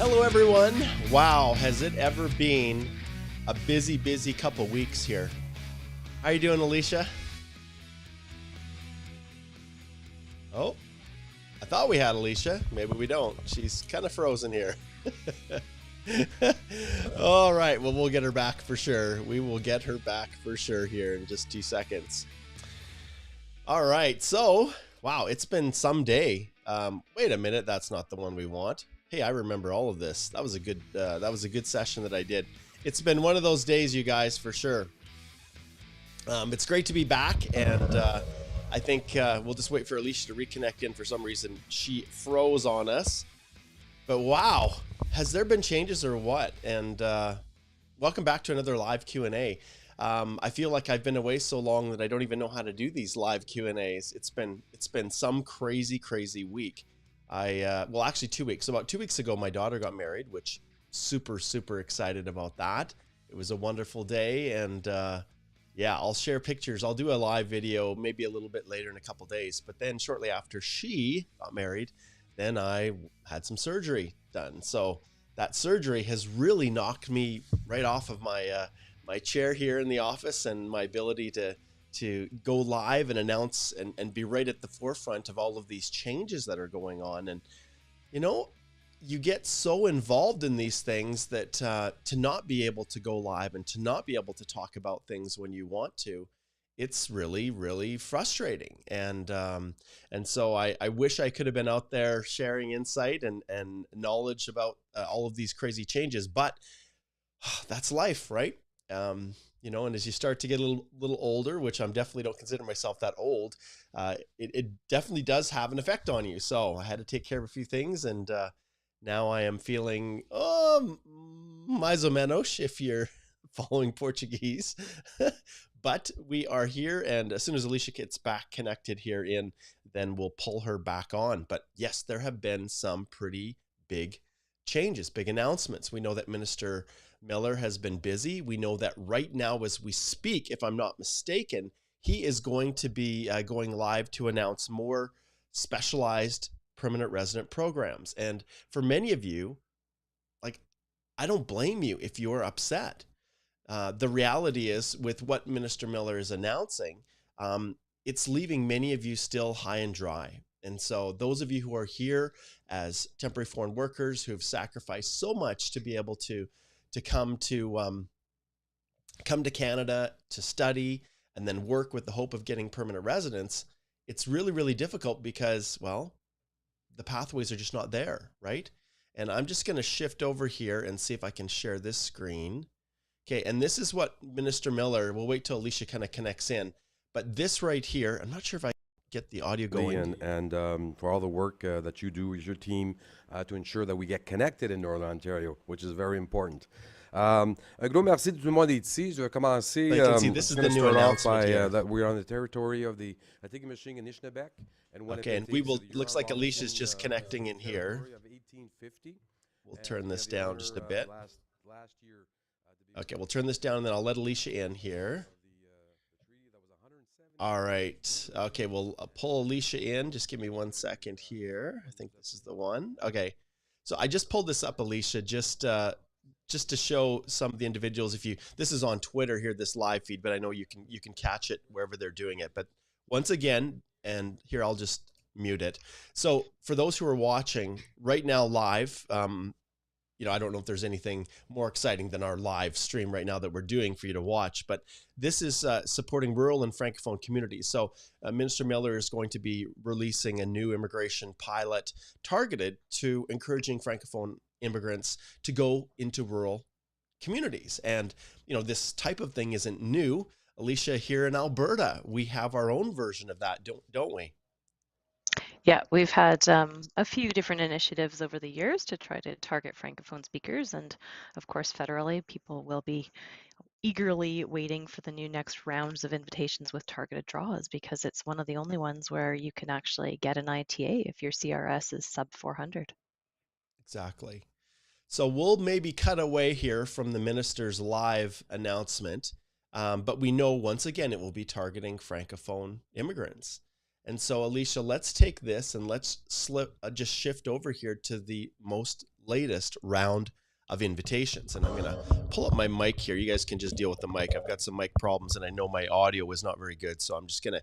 Hello, everyone. Wow, has it ever been a busy couple weeks here? How are you doing, Alicia? Oh, I thought we had Alicia. Maybe we don't. She's kind of frozen here. All right, well, we'll get her back for sure. We will get her back for sure here in just 2 seconds. All right, so, wow, it's been some day. Wait a minute, that's not the one we want. Hey, I remember all of this. That was a good session that I did. It's been one of those days, you guys, for sure. It's great to be back, and I think we'll just wait for Alicia to reconnect in. For some reason, she froze on us. But wow, has there been changes or what? And welcome back to another live Q&A. I feel like I've been away so long that I don't even know how to do these live Q&As. It's been some crazy week. Well, actually 2 weeks. About 2 weeks ago, my daughter got married, which super excited about that. It was a wonderful day, and yeah, I'll share pictures. I'll do a live video maybe a little bit later in a couple days. But then shortly after she got married, then I had some surgery done. So that surgery has really knocked me right off of my my chair here in the office, and my ability to go live and announce and be right at the forefront of all of these changes that are going on. And, you know, you get so involved in these things that to not be able to go live and to not be able to talk about things when you want to, it's really frustrating. And so I wish I could have been out there sharing insight and knowledge about all of these crazy changes, but that's life, right? You know, and as you start to get a little older, which I'm definitely don't consider myself that old, it definitely does have an effect on you. So I had to take care of a few things, and now I am feeling mais ou menos if you're following Portuguese. But we are here, and as soon as Alicia gets back connected here in, then we'll pull her back on. But yes, there have been some pretty big changes, big announcements. We know that Minister Miller has been busy. We know that right now as we speak, if I'm not mistaken, he is going to be going live to announce more specialized permanent resident programs. And for many of you, like, I don't blame you if you're upset. The reality is, with what Minister Miller is announcing, it's leaving many of you still high and dry. And so those of you who are here as temporary foreign workers who have sacrificed so much to be able to come to Canada to study and then work with the hope of getting permanent residence, it's really difficult because, well, the pathways are just not there, right? And I'm just going to shift over here and see if I can share this screen. Okay, and this is what Minister Miller, we'll wait till Alicia kind of connects in, but this right here, I'm not sure if I get the audio going. And for all the work that you do with your team to ensure that we get connected in Northern Ontario, which is very important. Un gros merci de tout le monde ici. Je vais commencer. This is the new announcement here. That we're on the territory of the Atikamekw and Anishinaabe. Okay, and we will. Looks like Alicia's just connecting in here. We'll turn this down just a bit. Okay, we'll turn this down, and then I'll let Alicia in here. All right. Okay, we'll pull Alicia in. Just give me 1 second here. I think this is the one. Okay. So I just pulled this up, Alicia, just to show some of the individuals. This is on Twitter here, this live feed, but I know you can catch it wherever they're doing it. But once again, and here I'll just mute it. So for those who are watching right now live, you know, I don't know if there's anything more exciting than our live stream right now that we're doing for you to watch, but this is supporting rural and Francophone communities. So Minister Miller is going to be releasing a new immigration pilot targeted to encouraging Francophone immigrants to go into rural communities. And, you know, this type of thing isn't new. Alicia, here in Alberta, we have our own version of that, don't we? Yeah, we've had a few different initiatives over the years to try to target Francophone speakers. And of course, federally, people will be eagerly waiting for the new next rounds of invitations with targeted draws, because it's one of the only ones where you can actually get an ITA if your CRS is sub 400. Exactly. So we'll maybe cut away here from the minister's live announcement, but we know once again it will be targeting Francophone immigrants. And so, Alicia, let's take this and let's just shift over here to the most latest round of invitations. And I'm going to pull up my mic here. You guys can just deal with the mic. I've got some mic problems and I know my audio is not very good. So I'm just going to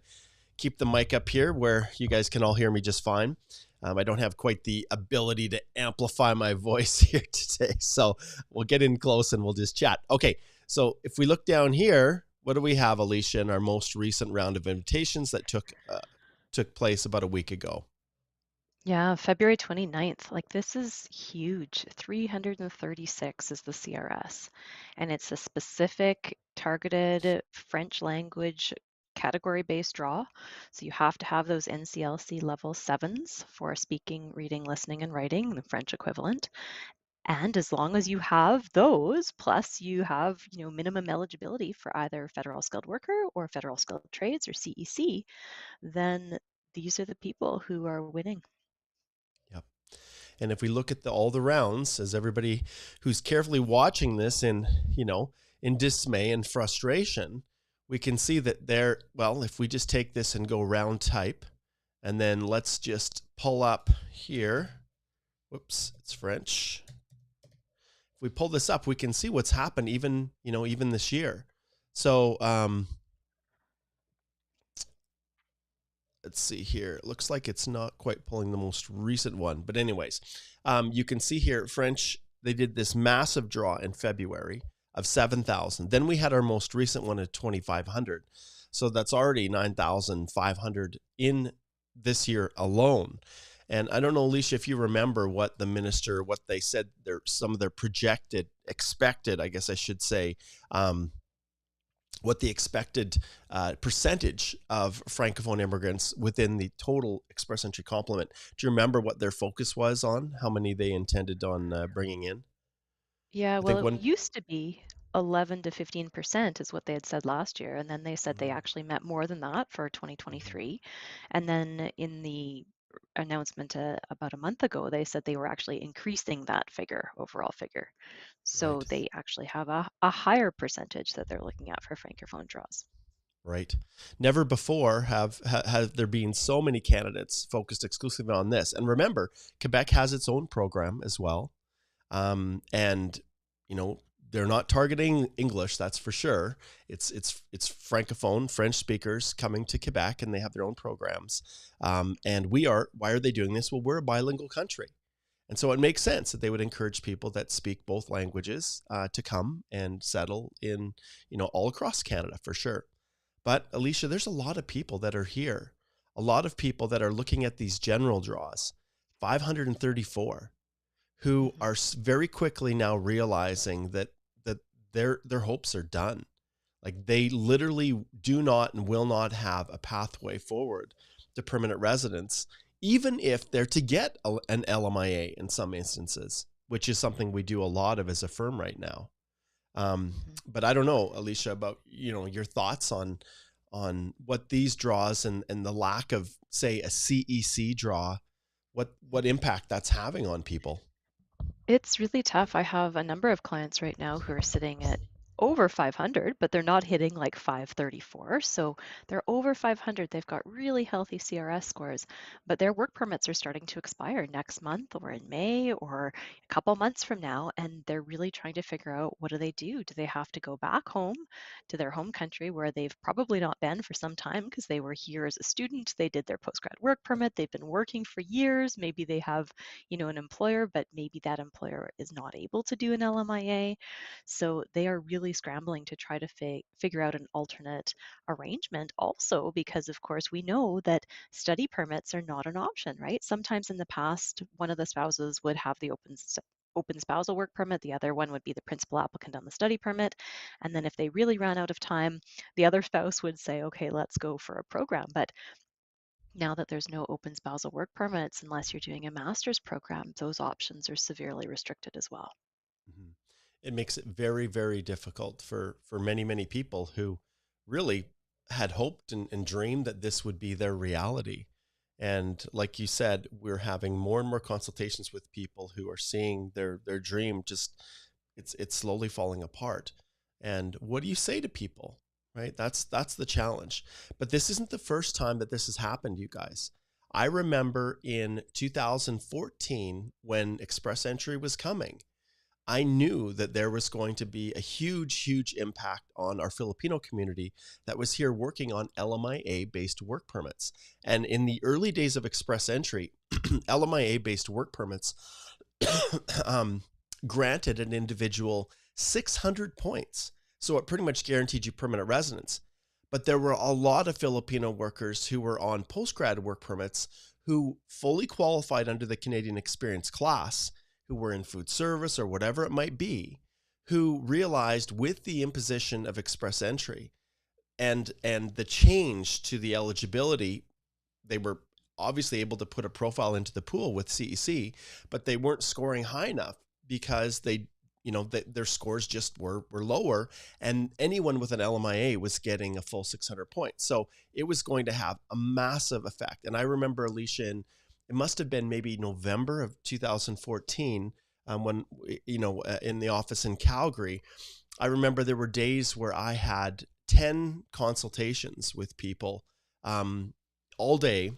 keep the mic up here where you guys can all hear me just fine. I don't have quite the ability to amplify my voice here today. So we'll get in close and we'll just chat. Okay. So if we look down here, what do we have, Alicia, in our most recent round of invitations that took place about a week ago? Yeah, February 29th. Like this is huge. 336 is the CRS. And it's a specific targeted French language category-based draw. So you have to have those NCLC level 7s for speaking, reading, listening, and writing, the French equivalent. And as long as you have those, plus you have, minimum eligibility for either federal skilled worker or federal skilled trades or CEC, then these are the people who are winning. Yep. And if we look at all the rounds, as everybody who's carefully watching this in dismay and frustration, we can see that if we just take this and go round type, and then let's just pull up here. Whoops, it's French. If we pull this up, we can see what's happened even this year. So let's see here. It looks like it's not quite pulling the most recent one. But anyways, you can see here, French, they did this massive draw in February of 7,000. Then we had our most recent one at 2,500. So that's already 9,500 in this year alone. And I don't know, Alicia, if you remember what they said, some of their expected, I guess I should say, what the expected percentage of Francophone immigrants within the total express entry complement. Do you remember what their focus was on, how many they intended on bringing in? Yeah, well, it used to be 11 to 15% is what they had said last year. And then they said they actually met more than that for 2023. And then in the announcement about a month ago, they said they were actually increasing that overall figure. So Right. they actually have a higher percentage that they're looking at for Francophone draws. Right. Never before have there been so many candidates focused exclusively on this. And remember, Quebec has its own program as well. And they're not targeting English, that's for sure. It's Francophone, French speakers coming to Quebec, and they have their own programs. And why are they doing this? Well, we're a bilingual country. And so it makes sense that they would encourage people that speak both languages to come and settle in, all across Canada for sure. But Alicia, there's a lot of people that are here, a lot of people that are looking at these general draws, 534, who are very quickly now realizing that their hopes are done. Like they literally do not and will not have a pathway forward to permanent residence, even if they're to get an LMIA in some instances, which is something we do a lot of as a firm right now. But I don't know, Alicia, about your thoughts on what these draws and the lack of, say, a CEC draw, what impact that's having on people. It's really tough. I have a number of clients right now who are sitting at over 500, but they're not hitting like 534. So they're over 500. They've got really healthy CRS scores, but their work permits are starting to expire next month or in May or a couple months from now. And they're really trying to figure out, what do they do? Do they have to go back home to their home country where they've probably not been for some time because they were here as a student? They did their postgrad work permit. They've been working for years. Maybe they have, an employer, but maybe that employer is not able to do an LMIA. So they are really scrambling to try to figure out an alternate arrangement also, because of course we know that study permits are not an option, right? Sometimes in the past, one of the spouses would have the open spousal work permit, the other one would be the principal applicant on the study permit. And then if they really ran out of time, the other spouse would say, okay, let's go for a program. But now that there's no open spousal work permits, unless you're doing a master's program, those options are severely restricted as well. Mm-hmm. It makes it very, very difficult for many, many people who really had hoped and dreamed that this would be their reality. And like you said, we're having more and more consultations with people who are seeing their dream just, it's slowly falling apart. And what do you say to people, right? That's the challenge. But this isn't the first time that this has happened, you guys. I remember in 2014 when Express Entry was coming, I knew that there was going to be a huge, huge impact on our Filipino community that was here working on LMIA-based work permits. And in the early days of Express Entry, LMIA-based work permits granted an individual 600 points. So it pretty much guaranteed you permanent residence. But there were a lot of Filipino workers who were on postgrad work permits who fully qualified under the Canadian Experience class, who were in food service or whatever it might be, who realized with the imposition of Express Entry and the change to the eligibility, they were obviously able to put a profile into the pool with CEC, but they weren't scoring high enough because their scores just were lower, and anyone with an LMIA was getting a full 600 points. So it was going to have a massive effect. And I remember, Alicia, it must have been maybe November of 2014, when, in the office in Calgary, I remember there were days where I had 10 consultations with people all day,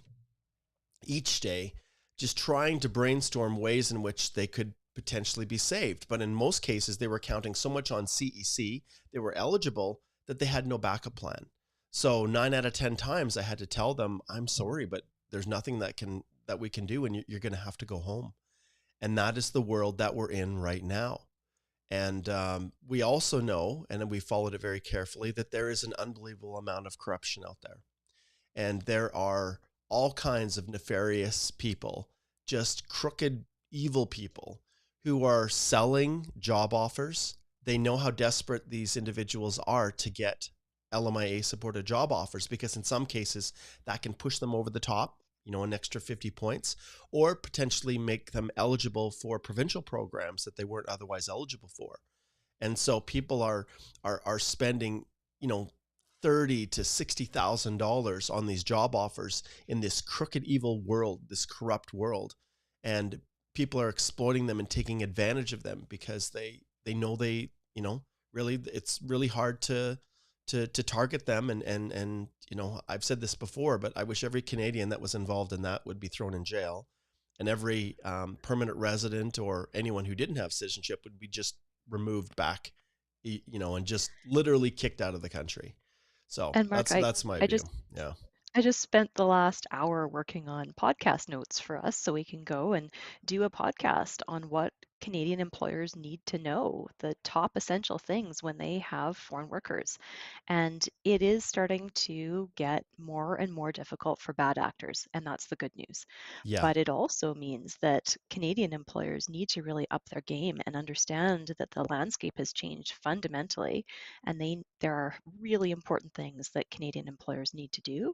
each day, just trying to brainstorm ways in which they could potentially be saved. But in most cases, they were counting so much on CEC, they were eligible, that they had no backup plan. So 9 out of 10 times I had to tell them, I'm sorry, but there's nothing that we can do, and you're going to have to go home. And that is the world that we're in right now. And we also know, and we followed it very carefully, that there is an unbelievable amount of corruption out there. And there are all kinds of nefarious people, just crooked, evil people who are selling job offers. They know how desperate these individuals are to get LMIA supported job offers, because in some cases that can push them over the top, an extra 50 points, or potentially make them eligible for provincial programs that they weren't otherwise eligible for. And so people are spending, $30,000 to $60,000 on these job offers in this crooked, evil world, this corrupt world. And people are exploiting them and taking advantage of them because they know really, it's really hard to target them. And I've said this before, but I wish every Canadian that was involved in that would be thrown in jail, and every permanent resident or anyone who didn't have citizenship would be just removed back, and just literally kicked out of the country. So And Mark, that's my I view. just Yeah. I just spent the last hour working on podcast notes for us so we can go and do a podcast on what Canadian employers need to know, the top essential things when they have foreign workers. And it is starting to get more and more difficult for bad actors, and that's the good news. Yeah. But it also means that Canadian employers need to really up their game and understand that the landscape has changed fundamentally, and there are really important things that Canadian employers need to do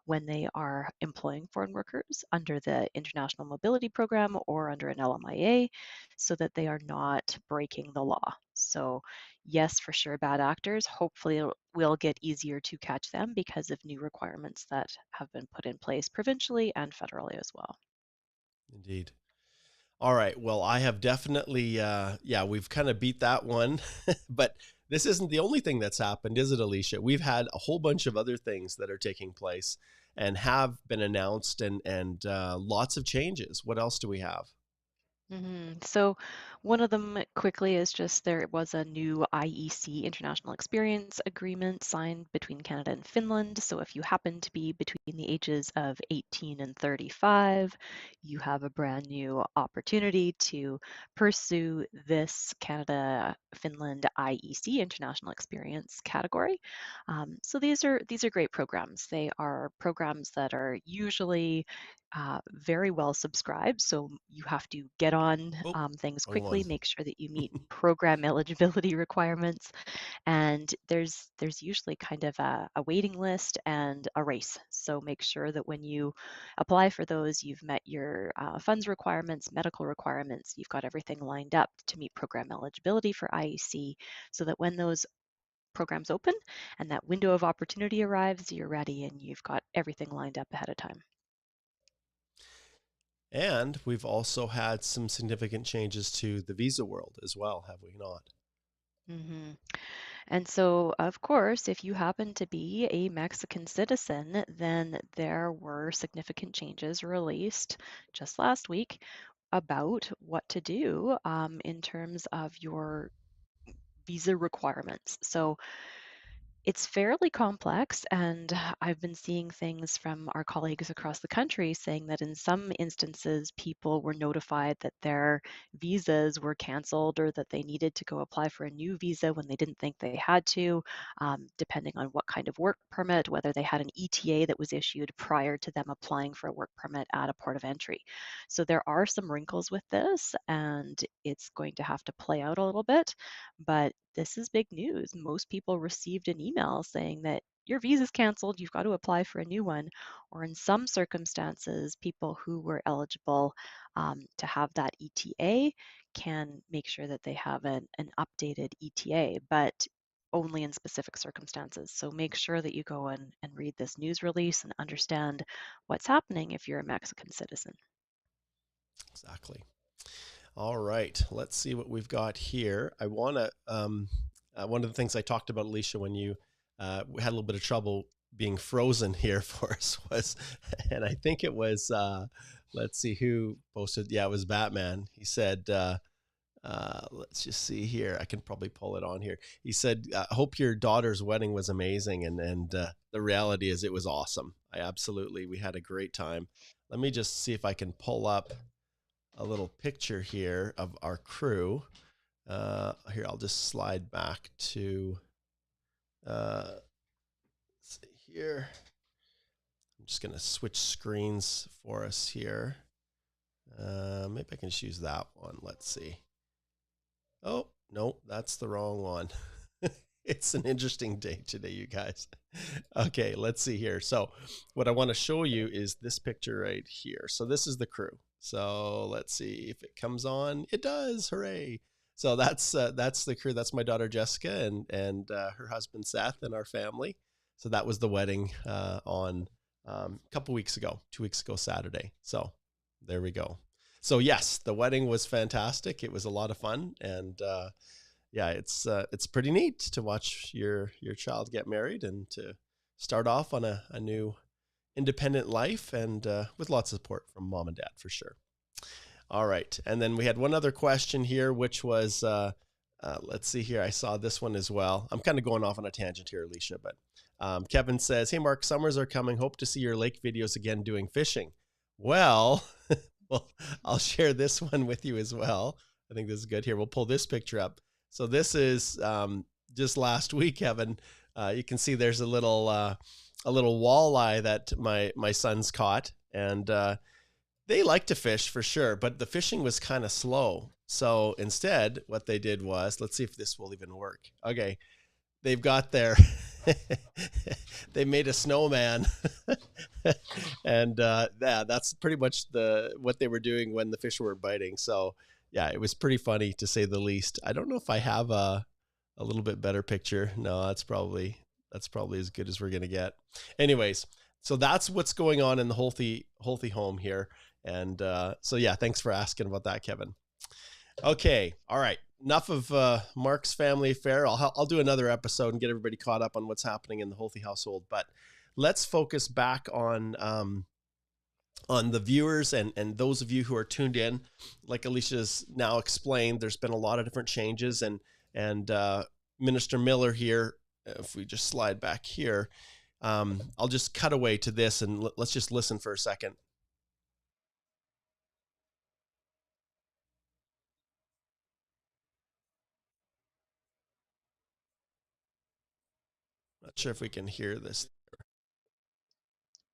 when they are employing foreign workers under the International Mobility Program or under an LMIA, so that they are not breaking the law. So yes, for sure, bad actors, hopefully it will get easier to catch them because of new requirements that have been put in place provincially and federally as well. Indeed. All right. Well, I have definitely, we've kind of beat that one, but this isn't the only thing that's happened, is it, Alicia? We've had a whole bunch of other things that are taking place and have been announced, and lots of changes. What else do we have? So one of them quickly is just there was a new IEC International Experience Agreement signed between Canada and Finland. So if you happen to be between the ages of 18 and 35, you have a brand new opportunity to pursue this Canada-Finland IEC International Experience category. So these are great programs. They are programs that are usually very well subscribed. So you have to get on Oh, things wrong quickly, one. make sure that you meet program eligibility requirements. And there's usually kind of a waiting list and a race. So make sure that when you apply for those, you've met your funds requirements, medical requirements, you've got everything lined up to meet program eligibility for IEC, so that when those programs open and that window of opportunity arrives, you're ready and you've got everything lined up ahead of time. And we've also had some significant changes to the visa world as well, have we not? Hmm. And so, of course, if you happen to be a Mexican citizen, then there were significant changes released just last week about what to do in terms of your visa requirements. So it's fairly complex, and I've been seeing things from our colleagues across the country saying that in some instances, people were notified that their visas were canceled or that they needed to go apply for a new visa when they didn't think they had to, depending on what kind of work permit, whether they had an ETA that was issued prior to them applying for a work permit at a port of entry. So there are some wrinkles with this, and it's going to have to play out a little bit. But this is big news. Most people received an email saying that your visa's canceled, you've got to apply for a new one. Or in some circumstances, people who were eligible to have that ETA can make sure that they have an updated ETA, but only in specific circumstances. So make sure that you go and read this news release and understand what's happening if you're a Mexican citizen. Exactly. All right, let's see what we've got here. I want to, one of the things I talked about, Alicia, when you had a little bit of trouble being frozen here for us was, and I think it was, let's see who posted. Yeah, it was Batman. He said, let's just see here. I can probably pull it on here. He said, I hope your daughter's wedding was amazing. And the reality is it was awesome. We had a great time. Let me just see if I can pull up a little picture here of our crew. Here, I'll just slide back to, let's see here. I'm just going to switch screens for us here. Maybe I can just use that one. Let's see. Oh, no, that's the wrong one. It's an interesting day today, you guys. Okay, let's see here. So what I want to show you is this picture right here. So this is the crew. So let's see if it comes on. It does. Hooray. So that's the crew. That's my daughter Jessica and her husband Seth and our family. So that was the wedding on a couple weeks ago, 2 weeks ago Saturday. So there we go. So yes, the wedding was fantastic. It was a lot of fun, and yeah, it's pretty neat to watch your child get married and to start off on a new independent life, and with lots of support from mom and dad for sure. All right, and then we had one other question here, which was let's see here. I saw this one as well. I'm kind of going off on a tangent here, Alicia, but Kevin says, "Hey Mark, summers are coming. Hope to see your lake videos again doing fishing." Well. Well, I'll share this one with you as well. I think this is good. Here, we'll pull this picture up. So this is just last week, Kevin. You can see there's a little walleye that my sons caught, and they like to fish for sure, but the fishing was kind of slow. So instead, what they did was, let's see if this will even work. Okay, they've got their they made a snowman and yeah, that's pretty much what they were doing when the fish were biting. So yeah, it was pretty funny to say the least. I don't know if I have a little bit better picture. No, that's probably as good as we're gonna get. Anyways, so that's what's going on in the Holthe home here. And so yeah, thanks for asking about that, Kevin. Okay, all right. Enough of Mark's family affair. I'll do another episode and get everybody caught up on what's happening in the Holthe household. But let's focus back on the viewers and those of you who are tuned in. Like Alicia's now explained, there's been a lot of different changes, and Minister Miller here. If we just slide back here, I'll just cut away to this and let's just listen for a second. Not sure if we can hear this.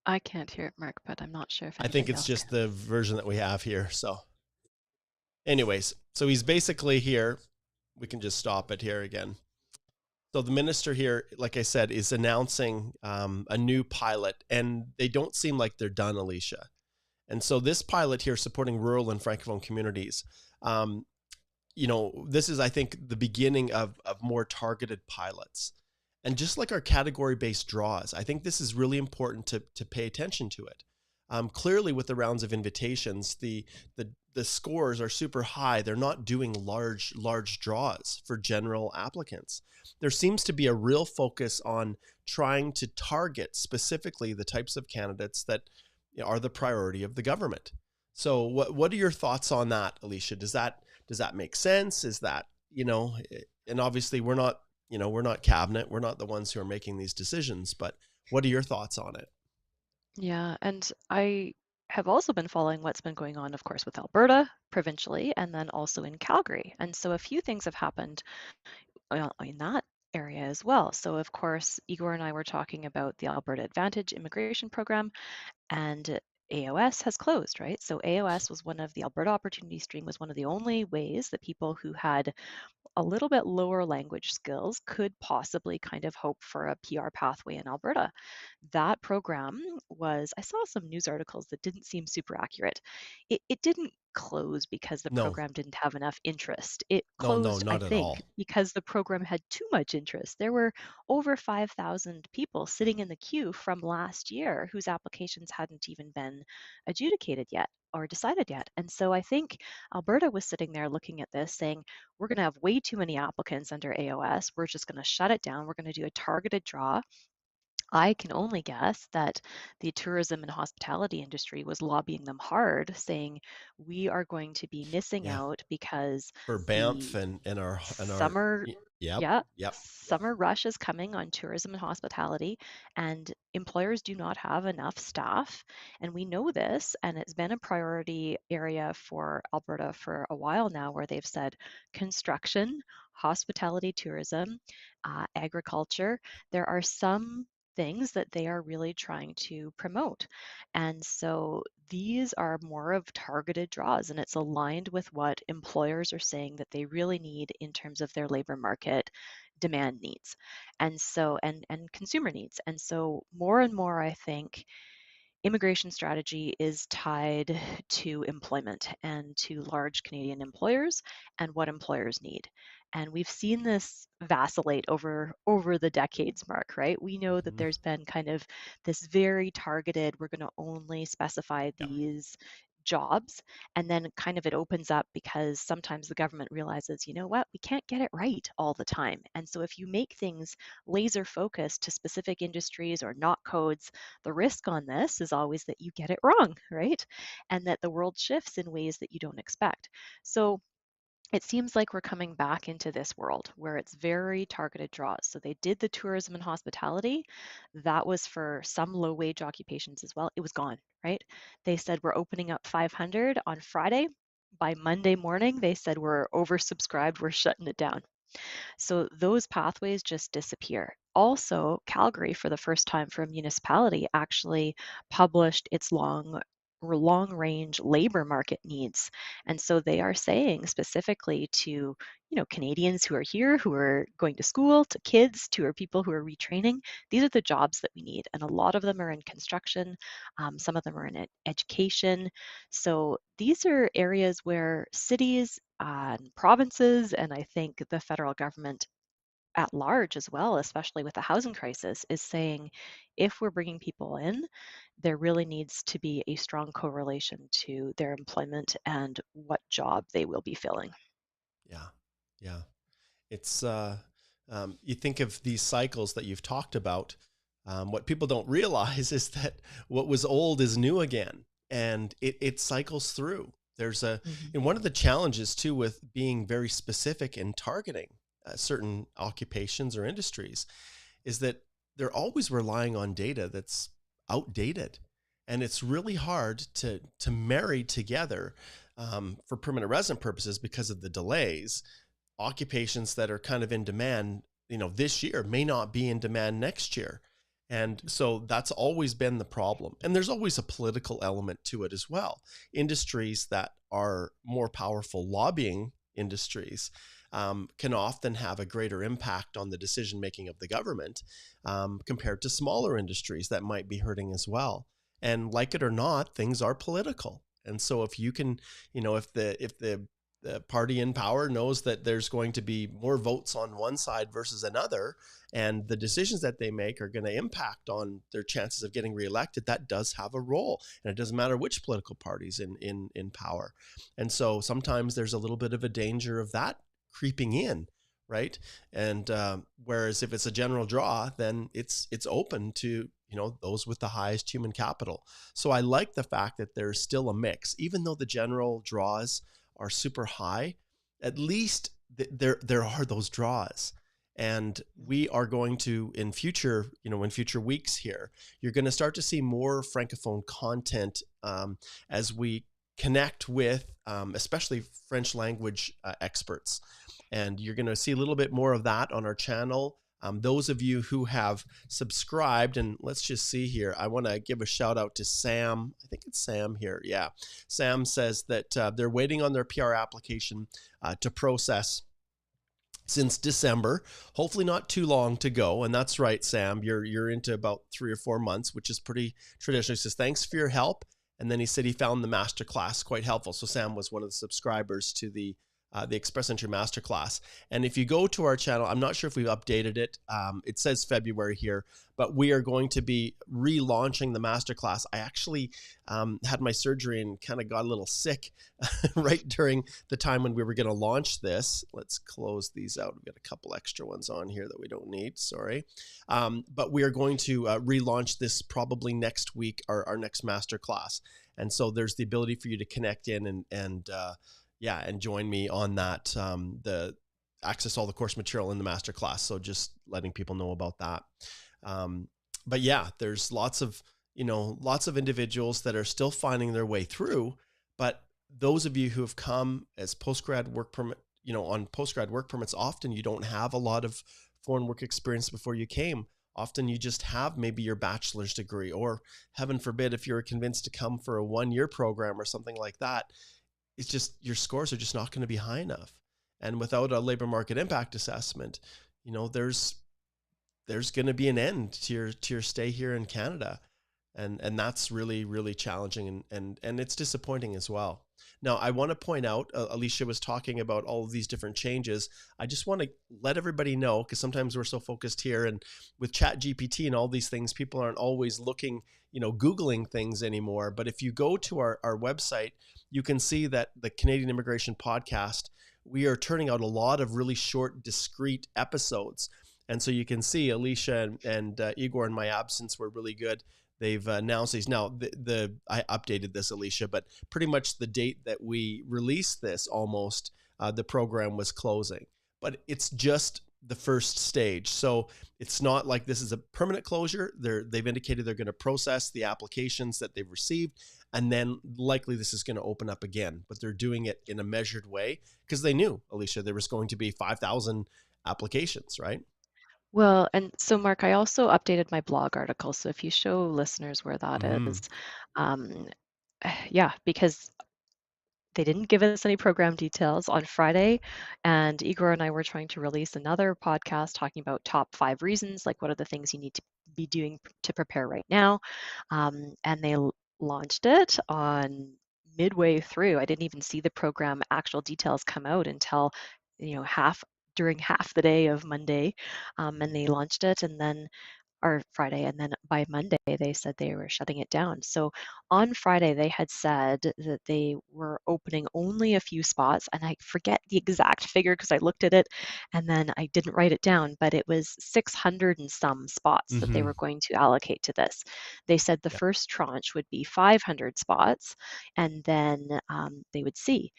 I can't hear it, Mark, but I'm not sure if I think anybody it's else just can. the version that we have here. So anyways, so he's basically here. We can just stop it here again. So the minister here, like I said, is announcing a new pilot, and they don't seem like they're done, Alicia. And so this pilot here supporting rural and Francophone communities, this is, I think, the beginning of more targeted pilots. And just like our category-based draws, I think this is really important to pay attention to it. Clearly, with the rounds of invitations, the scores are super high. They're not doing large draws for general applicants. There seems to be a real focus on trying to target specifically the types of candidates that are the priority of the government. So what are your thoughts on that, Alicia? Does that make sense? Is that, and obviously we're not cabinet, we're not the ones who are making these decisions, but what are your thoughts on it? Yeah, and I have also been following what's been going on, of course, with Alberta provincially and then also in Calgary. And so a few things have happened in that area as well. So, of course, Igor and I were talking about the Alberta Advantage immigration program, and AOS has closed, right? So AOS was one of the Alberta Opportunity Stream was one of the only ways that people who had a little bit lower language skills could possibly kind of hope for a PR pathway in Alberta. That program was, I saw some news articles that didn't seem super accurate. It didn't close because the No, program didn't have enough interest. It no, closed, I not at think, all. because the program had too much interest. There were over 5,000 people sitting in the queue from last year whose applications hadn't even been adjudicated yet or decided yet. And so I think Alberta was sitting there looking at this saying, we're going to have way too many applicants under AOS. We're just going to shut it down. We're going to do a targeted draw. I can only guess that the tourism and hospitality industry was lobbying them hard, saying we are going to be missing Yeah, out because for Banff the and our summer, yep, yeah, yep, summer rush is coming on tourism and hospitality, and employers do not have enough staff. And we know this, and it's been a priority area for Alberta for a while now, where they've said construction, hospitality, tourism, agriculture. There are some things that they are really trying to promote. And so these are more of targeted draws, and it's aligned with what employers are saying that they really need in terms of their labor market demand needs. And so and consumer needs. And so more and more I think immigration strategy is tied to employment and to large Canadian employers and what employers need. And we've seen this vacillate over the decades mark, right? We know that mhm, there's been kind of this very targeted, we're going to only specify yep, these jobs, and then kind of it opens up because sometimes the government realizes, you know what, we can't get it right all the time. And so if you make things laser focused to specific industries or not codes, the risk on this is always that you get it wrong, right? And that the world shifts in ways that you don't expect. So it seems like we're coming back into this world where it's very targeted draws. So they did the tourism and hospitality. That was for some low wage occupations as well. It was gone, right? They said we're opening up 500 on Friday. By Monday morning, they said we're oversubscribed, we're shutting it down. So those pathways just disappear. Also, Calgary, for the first time for a municipality, actually published its long range labor market needs. And so they are saying specifically to, Canadians who are here, who are going to school, to kids, to our people who are retraining, these are the jobs that we need. And a lot of them are in construction, some of them are in education. So these are areas where cities and provinces, and I think the federal government at large as well, especially with the housing crisis, is saying if we're bringing people in, there really needs to be a strong correlation to their employment and what job they will be filling. yeah, yeah. It's you think of these cycles that you've talked about. What people don't realize is that what was old is new again, and it cycles through. There's Mhm. and one of the challenges too with being very specific in targeting certain occupations or industries is that they're always relying on data that's outdated, and it's really hard to marry together for permanent resident purposes because of the delays. Occupations that are kind of in demand, this year may not be in demand next year. And so that's always been the problem. And there's always a political element to it as well. Industries that are more powerful lobbying industries can often have a greater impact on the decision making of the government compared to smaller industries that might be hurting as well. And like it or not, things are political. And so if you can, if the the party in power knows that there's going to be more votes on one side versus another, and the decisions that they make are going to impact on their chances of getting reelected, that does have a role. And it doesn't matter which political party's in power. And so sometimes there's a little bit of a danger of that creeping in, right? And whereas if it's a general draw, then it's open to, you know, those with the highest human capital. So I like the fact that there's still a mix, even though the general draws are super high. At least there are those draws, and we are going to in future weeks here, you're going to start to see more francophone content as we connect with especially French language experts, and you're going to see a little bit more of that on our channel. Those of you who have subscribed, and let's just see here, I want to give a shout out to Sam. I think it's Sam here. Yeah. Sam says that they're waiting on their PR application to process since December, hopefully not too long to go. And that's right, Sam, you're into about 3 or 4 months, which is pretty traditional. He says, thanks for your help. And then he said he found the masterclass quite helpful. So Sam was one of the subscribers to the Express Entry Masterclass. And if you go to our channel, I'm not sure if we've updated it. It says February here, but we are going to be relaunching the Masterclass. I actually had my surgery and kind of got a little sick right during the time when we were going to launch this. Let's close these out. We've got a couple extra ones on here that we don't need. Sorry. But we are going to relaunch this probably next week, our next Masterclass. And so there's the ability for you to connect in and join me on that, the access all the course material in the masterclass. So just letting people know about that. But yeah, there's lots of individuals that are still finding their way through, but those of you who have come as postgrad work permit, on postgrad work permits, often you don't have a lot of foreign work experience before you came. Often you just have maybe your bachelor's degree, or heaven forbid, if you're convinced to come for a 1-year program or something like that, it's just your scores are just not going to be high enough. And without a labor market impact assessment, there's going to be an end to your stay here in Canada. And that's really, really challenging and it's disappointing as well. Now, I want to point out, Alicia was talking about all of these different changes. I just want to let everybody know, because sometimes we're so focused here, and with ChatGPT and all these things, people aren't always looking, Googling things anymore. But if you go to our website, you can see that the Canadian Immigration Podcast, we are turning out a lot of really short, discrete episodes. And so you can see Alicia and Igor in my absence were really good. They've announced these. Now, I updated this, Alicia, but pretty much the date that we released this, almost, the program was closing. But it's just the first stage. So it's not like this is a permanent closure. They've indicated they're going to process the applications that they've received, and then likely this is going to open up again. But they're doing it in a measured way because they knew, Alicia, there was going to be 5,000 applications, right? Well, and so Mark, I also updated my blog article. So if you show listeners where that is, because they didn't give us any program details on Friday, and Igor and I were trying to release another podcast talking about top 5 reasons, like what are the things you need to be doing to prepare right now. And they launched it on midway through. I didn't even see the program actual details come out until during half the day of Monday, and they launched it, and then or Friday, and then by Monday they said they were shutting it down. So on Friday they had said that they were opening only a few spots, and I forget the exact figure because I looked at it and then I didn't write it down, but it was 600 and some spots that they were going to allocate to this. They said the first tranche would be 500 spots, and then they would see.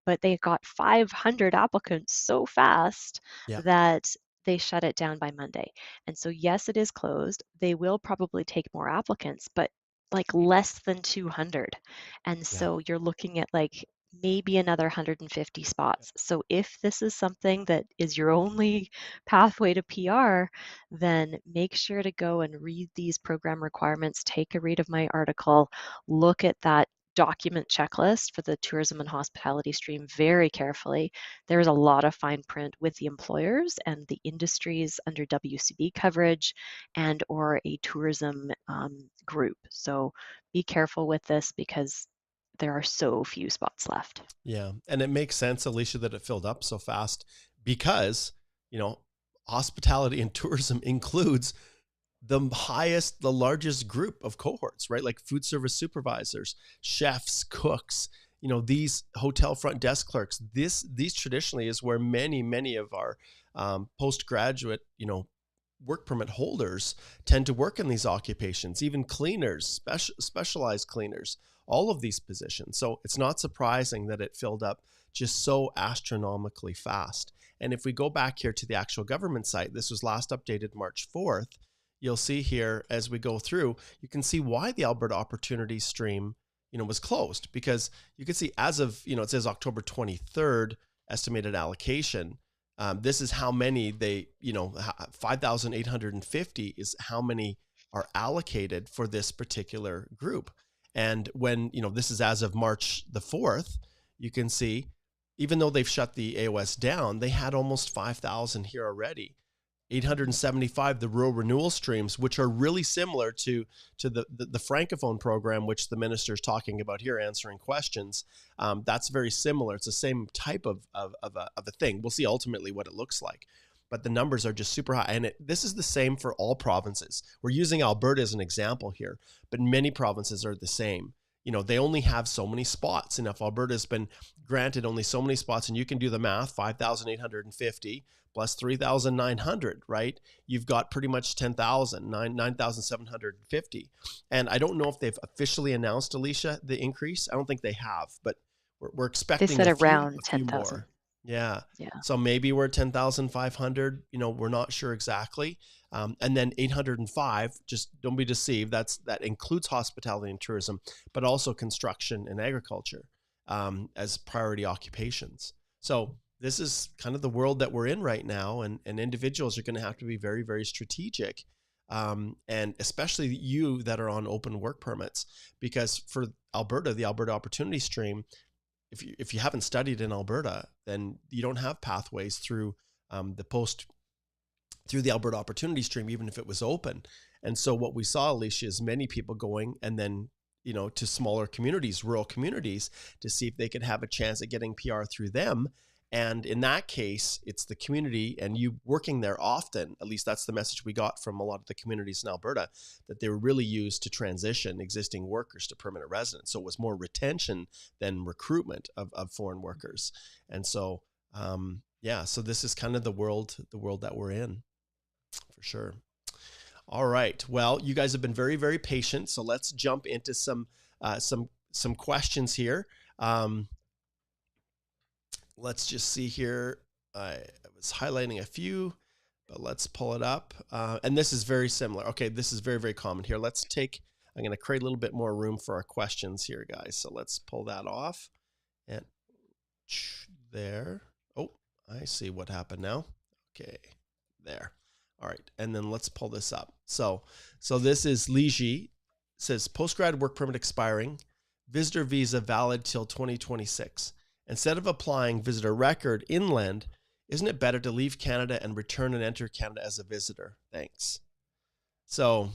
But they got 500 applicants so fast that they shut it down by Monday. And so, yes, it is closed. They will probably take more applicants, but like less than 200. And so you're looking at like maybe another 150 spots. So if this is something that is your only pathway to PR, then make sure to go and read these program requirements, take a read of my article, look at that document checklist for the tourism and hospitality stream very carefully. There's a lot of fine print with the employers and the industries under WCB coverage and or a tourism group. So be careful with this because there are so few spots left. Yeah. And it makes sense, Alicia, that it filled up so fast because, hospitality and tourism includes the largest group of cohorts, right? Like food service supervisors, chefs, cooks, these hotel front desk clerks. These traditionally is where many of our postgraduate, work permit holders tend to work in these occupations, even cleaners, specialized cleaners, all of these positions. So it's not surprising that it filled up just so astronomically fast. And if we go back here to the actual government site, this was last updated March 4th, you'll see here as we go through, you can see why the Alberta Opportunity Stream, was closed, because you can see as of, it says October 23rd, estimated allocation. This is how many 5,850 is how many are allocated for this particular group. And when, this is as of March the 4th, you can see, even though they've shut the AOS down, they had almost 5,000 here already. 875, the rural renewal streams, which are really similar to the Francophone program, which the minister is talking about here, answering questions. That's very similar. It's the same type of a thing. We'll see ultimately what it looks like. But the numbers are just super high. And this is the same for all provinces. We're using Alberta as an example here, but many provinces are the same. They only have so many spots. And if Alberta's been granted only so many spots, and you can do the math, 5,850 plus 3,900, right? You've got pretty much 10,000, 9,750. And I don't know if they've officially announced, Alicia, the increase. I don't think they have, but we're expecting They said around a few 10,000. more. Yeah. Yeah. So maybe we're at 10,500, we're not sure exactly. And then 805, just don't be deceived. That includes hospitality and tourism, but also construction and agriculture as priority occupations. So this is kind of the world that we're in right now. And individuals are going to have to be very, very strategic. And especially you that are on open work permits, because for Alberta, the Alberta Opportunity Stream, if you haven't studied in Alberta, then you don't have pathways through through the Alberta Opportunity Stream, even if it was open. And so what we saw, Alicia, is many people going and then, to smaller communities, rural communities, to see if they could have a chance at getting PR through them. And in that case, it's the community and you working there often, at least that's the message we got from a lot of the communities in Alberta, that they were really used to transition existing workers to permanent residents. So it was more retention than recruitment of foreign workers. And so, so this is kind of the world that we're in, for sure. All right. Well, you guys have been very, very patient. So let's jump into some questions here. Let's just see here. I was highlighting a few, but let's pull it up. And this is very similar. Okay, this is very, very common here. I'm going to create a little bit more room for our questions here, guys. So let's pull that off. And there. Oh, I see what happened now. Okay, there. All right, and then let's pull this up. So this is Alicia. Says postgrad work permit expiring, visitor visa valid till 2026. Instead of applying visitor record inland, isn't it better to leave Canada and return and enter Canada as a visitor? Thanks. So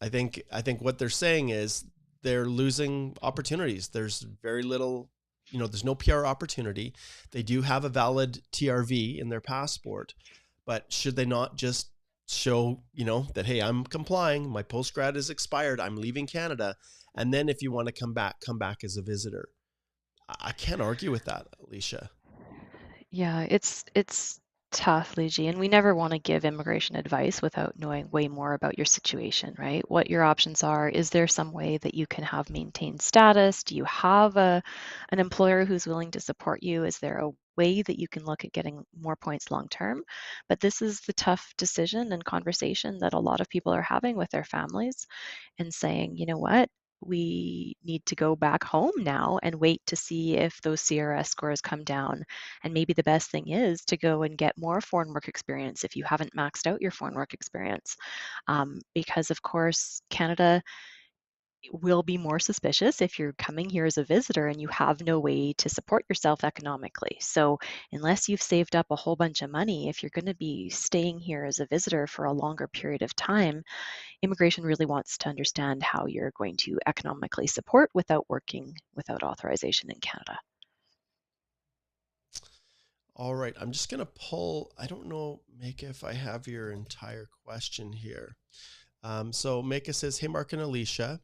I think what they're saying is they're losing opportunities. There's very little, there's no PR opportunity. They do have a valid TRV in their passport, but should they not just show, that, hey, I'm complying, my postgrad is expired, I'm leaving Canada, and then if you want to come back as a visitor? I can't argue with that, Alicia. Yeah, it's tough, Luigi, and we never want to give immigration advice without knowing way more about your situation, right? What your options are. Is there some way that you can have maintained status? Do you have an employer who's willing to support you? Is there a way that you can look at getting more points long term? But this is the tough decision and conversation that a lot of people are having with their families and saying, you know what? We need to go back home now and wait to see if those CRS scores come down. And maybe the best thing is to go and get more foreign work experience if you haven't maxed out your foreign work experience. Because of course, Canada, will be more suspicious if you're coming here as a visitor and you have no way to support yourself economically. So unless you've saved up a whole bunch of money, if you're going to be staying here as a visitor for a longer period of time, immigration really wants to understand how you're going to economically support without working without authorization in Canada. All right, I'm just going to pull, I don't know, Mika, if I have your entire question here. So Mika says, hey, Mark and Alicia.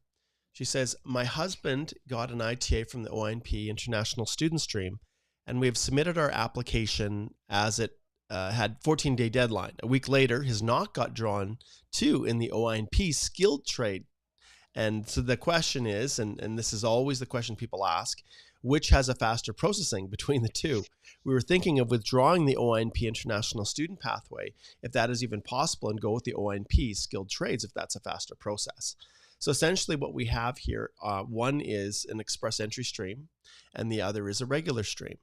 She says, my husband got an ITA from the ONP International Student Stream, and we have submitted our application as it had 14-day deadline. A week later, his knock got drawn too in the ONP skilled trade. And so the question is, and this is always the question people ask, which has a faster processing between the two? We were thinking of withdrawing the ONP International Student Pathway, if that is even possible, and go with the ONP skilled trades if that's a faster process. So essentially what we have here, one is an express entry stream and the other is a regular stream.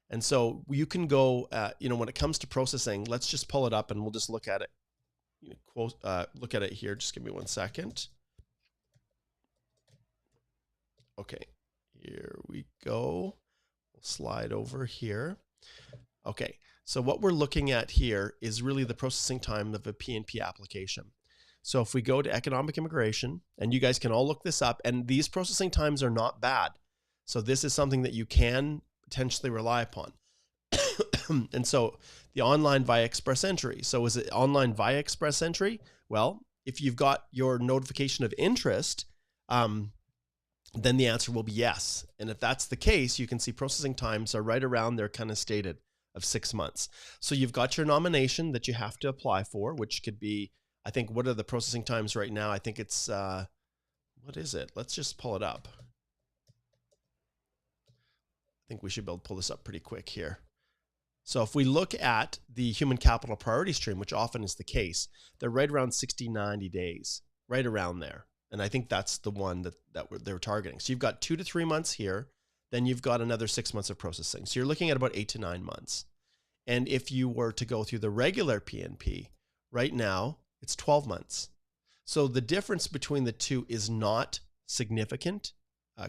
And so you can go, when it comes to processing, let's just pull it up and we'll just look at it. Look at it here. Just give me 1 second. Okay, here we go. We'll slide over here. Okay, so what we're looking at here is really the processing time of a PNP application. So if we go to economic immigration, and you guys can all look this up, and these processing times are not bad. So this is something that you can potentially rely upon. And so the online via express entry. So is it online via express entry? Well, if you've got your notification of interest, then the answer will be yes. And if that's the case, you can see processing times are right around there kind of stated of 6 months. So you've got your nomination that you have to apply for, which could be, I think, what are the processing times right now? I think it's, what is it? Let's just pull it up. I think we should be able to pull this up pretty quick here. So if we look at the human capital priority stream, which often is the case, they're right around 60, 90 days, right around there. And I think that's the one that they're targeting. So you've got 2 to 3 months here, then you've got another 6 months of processing. So you're looking at about 8 to 9 months. And if you were to go through the regular PNP, right now, it's 12 months. So the difference between the two is not significant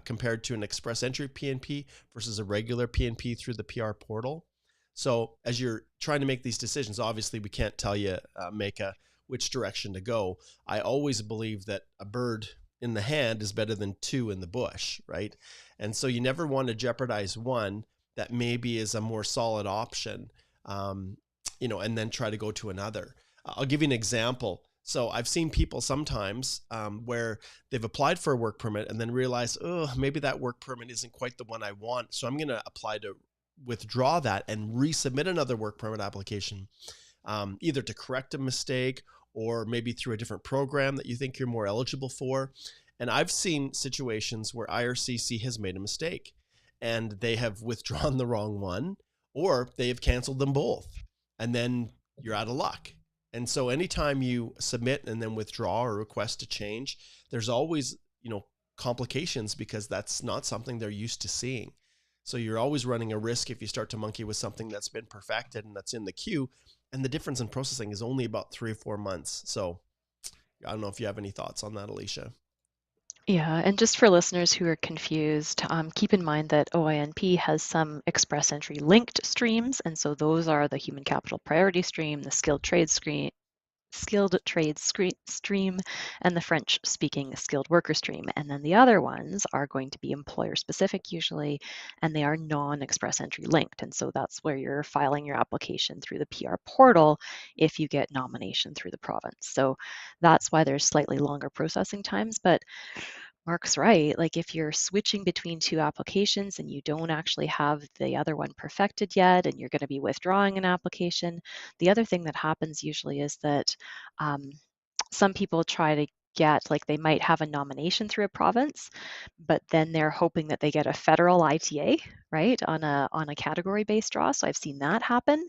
compared to an express entry PNP versus a regular PNP through the PR portal. So as you're trying to make these decisions, obviously we can't tell you, Mika, which direction to go. I always believe that a bird in the hand is better than 2 in the bush, right? And so you never want to jeopardize one that maybe is a more solid option, and then try to go to another. I'll give you an example. So I've seen people sometimes where they've applied for a work permit and then realize, oh, maybe that work permit isn't quite the one I want. So I'm going to apply to withdraw that and resubmit another work permit application, either to correct a mistake or maybe through a different program that you think you're more eligible for. And I've seen situations where IRCC has made a mistake and they have withdrawn the wrong one, or they have canceled them both, and then you're out of luck. And so anytime you submit and then withdraw or request a change, there's always, complications because that's not something they're used to seeing. So you're always running a risk if you start to monkey with something that's been perfected and that's in the queue. And the difference in processing is only about 3 or 4 months. So I don't know if you have any thoughts on that, Alicia. Yeah, and just for listeners who are confused, keep in mind that OINP has some express entry linked streams, and so those are the human capital priority stream, the skilled trade stream, and the French-speaking skilled worker stream. And then the other ones are going to be employer-specific usually, and they are non-express entry linked. And so that's where you're filing your application through the PR portal if you get nomination through the province. So that's why there's slightly longer processing times. But Mark's right. Like if you're switching between 2 applications and you don't actually have the other one perfected yet, and you're going to be withdrawing an application, the other thing that happens usually is that some people try to get, like they might have a nomination through a province, but then they're hoping that they get a federal ITA, right, on a category-based draw. So I've seen that happen.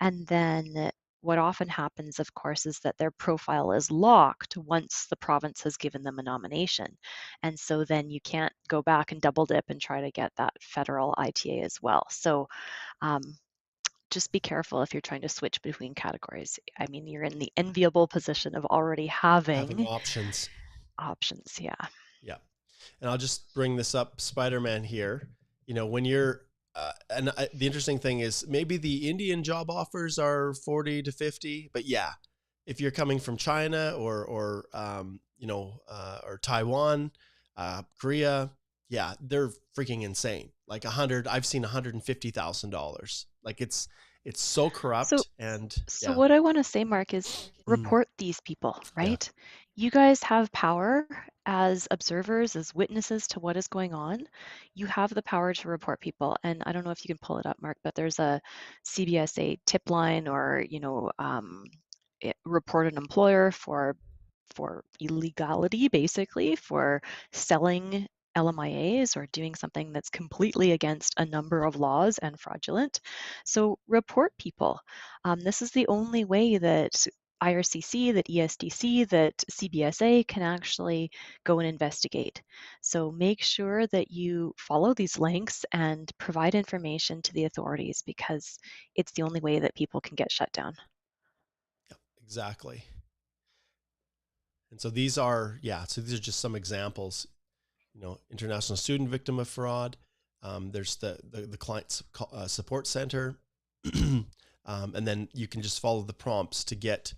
And then what often happens, of course, is that their profile is locked once the province has given them a nomination. And so then you can't go back and double dip and try to get that federal ITA as well. So just be careful if you're trying to switch between categories. I mean, you're in the enviable position of already having options. Options, yeah. Yeah. And I'll just bring this up, Spider-Man here. When you're, the interesting thing is maybe the Indian job offers are 40 to 50, but yeah, if you're coming from China or Taiwan, Korea, yeah, they're freaking insane. Like I've seen $150,000. Like it's so So corrupt and So yeah. what I want to say, Mark, is Mm, report these people, yeah. right? You guys have power as observers, as witnesses to what is going on. You have the power to report people. And I don't know if you can pull it up, Mark, but there's a CBSA tip line or, report an employer for illegality, basically, for selling LMIAs or doing something that's completely against a number of laws and fraudulent. So report people. This is the only way that IRCC, that ESDC, that CBSA can actually go and investigate. So make sure that you follow these links and provide information to the authorities because it's the only way that people can get shut down. Yep, exactly. And so these are just some examples. International student victim of fraud. There's the client support center, and then you can just follow the prompts to get,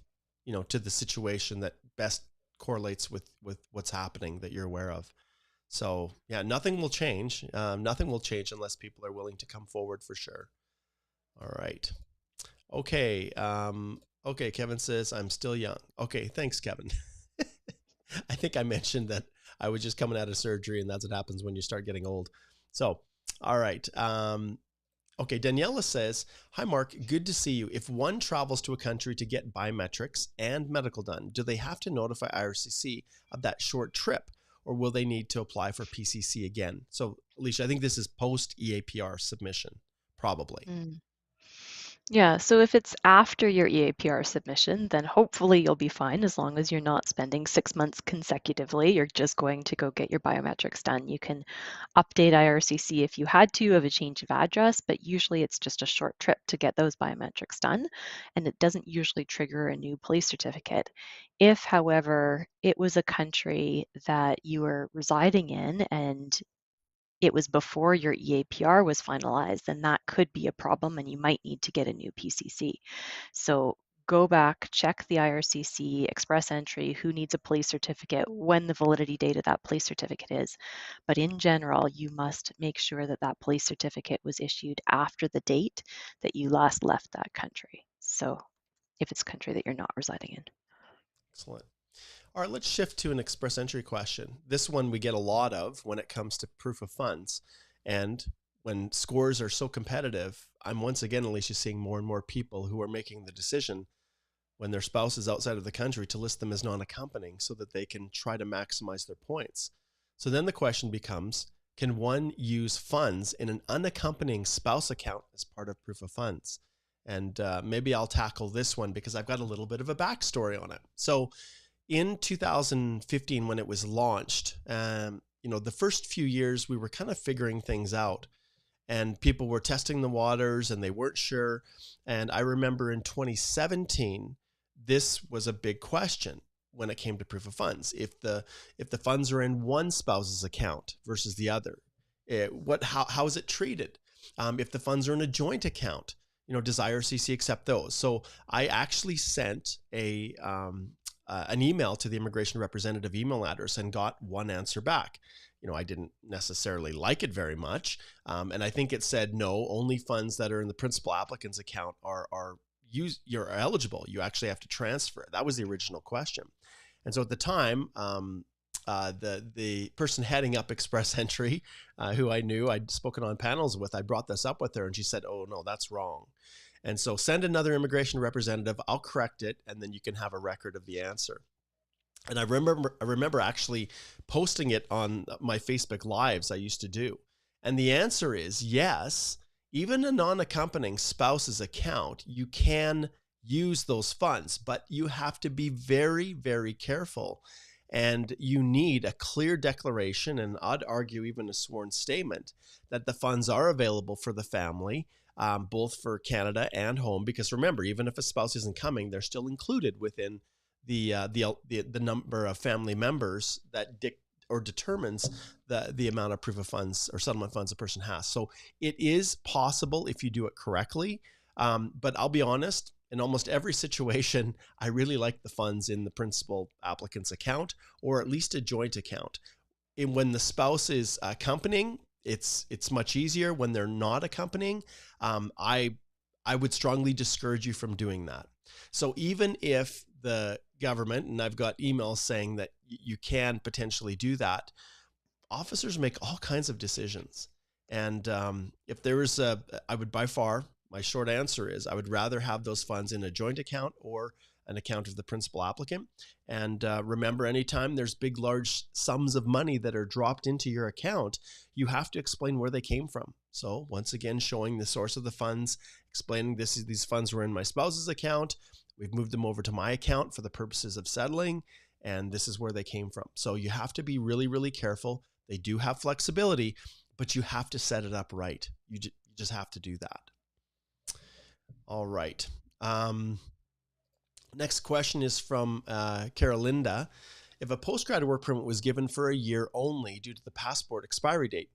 to the situation that best correlates with what's happening that you're aware of. So yeah, nothing will change. Nothing will change unless people are willing to come forward for sure. All right. Okay. Okay. Kevin says I'm still young. Okay. Thanks, Kevin. I think I mentioned that I was just coming out of surgery, and that's what happens when you start getting old. So, all right. Okay, Daniela says, hi, Mark. Good to see you. If one travels to a country to get biometrics and medical done, do they have to notify IRCC of that short trip, or will they need to apply for PCC again? So, Alicia, I think this is post EAPR submission, probably. Mm. Yeah, so if it's after your EAPR submission, then hopefully you'll be fine as long as you're not spending 6 months consecutively. You're just going to go get your biometrics done. You can update IRCC if you had to of a change of address, but usually it's just a short trip to get those biometrics done, and it doesn't usually trigger a new police certificate. If, however, it was a country that you were residing in and it was before your EAPR was finalized, then that could be a problem and you might need to get a new PCC. So go back, check the IRCC express entry, who needs a police certificate, when the validity date of that police certificate is. But in general, you must make sure that that police certificate was issued after the date that you last left that country. So if it's a country that you're not residing in. Excellent. All right, let's shift to an express entry question. This one we get a lot of when it comes to proof of funds. And when scores are so competitive, I'm once again, Alicia, seeing more and more people who are making the decision when their spouse is outside of the country to list them as non-accompanying so that they can try to maximize their points. So then the question becomes, can one use funds in an unaccompanying spouse account as part of proof of funds? And maybe I'll tackle this one because I've got a little bit of a backstory on it. So in 2015, when it was launched, the first few years we were kind of figuring things out and people were testing the waters and they weren't sure. And I remember in 2017, this was a big question when it came to proof of funds. If the funds are in one spouse's account versus the other, how is it treated? If the funds are in a joint account, does IRCC accept those? So I actually sent an email to the immigration representative email address and got one answer back. I didn't necessarily like it very much. And I think it said, no, only funds that are in the principal applicant's account you're eligible. You actually have to transfer. That was the original question. And so at the time, the person heading up Express Entry, who I knew, I'd spoken on panels with, I brought this up with her and she said, oh no, that's wrong. And so send another immigration representative, I'll correct it, and then you can have a record of the answer. And I remember actually posting it on my Facebook Lives I used to do. And the answer is yes, even a non-accompanying spouse's account, you can use those funds, but you have to be very, very careful. And you need a clear declaration, and I'd argue even a sworn statement, that the funds are available for the family, both for Canada and home. Because remember, even if a spouse isn't coming, they're still included within the number of family members that or determines the amount of proof of funds or settlement funds a person has. So it is possible if you do it correctly. But I'll be honest, in almost every situation, I really like the funds in the principal applicant's account, or at least a joint account. And when the spouse is accompanying, it's much easier. When they're not accompanying, I would strongly discourage you from doing that. So even if the government, and I've got emails saying that you can potentially do that, officers make all kinds of decisions. And if there is I would by far, my short answer is I would rather have those funds in a joint account or an account of the principal applicant. And remember, anytime there's big, large sums of money that are dropped into your account, you have to explain where they came from. So once again, showing the source of the funds, explaining these funds were in my spouse's account. We've moved them over to my account for the purposes of settling, and this is where they came from. So you have to be really, really careful. They do have flexibility, but you have to set it up right. You just have to do that. All right. Next question is from Carolinda. If a postgrad work permit was given for a year only due to the passport expiry date,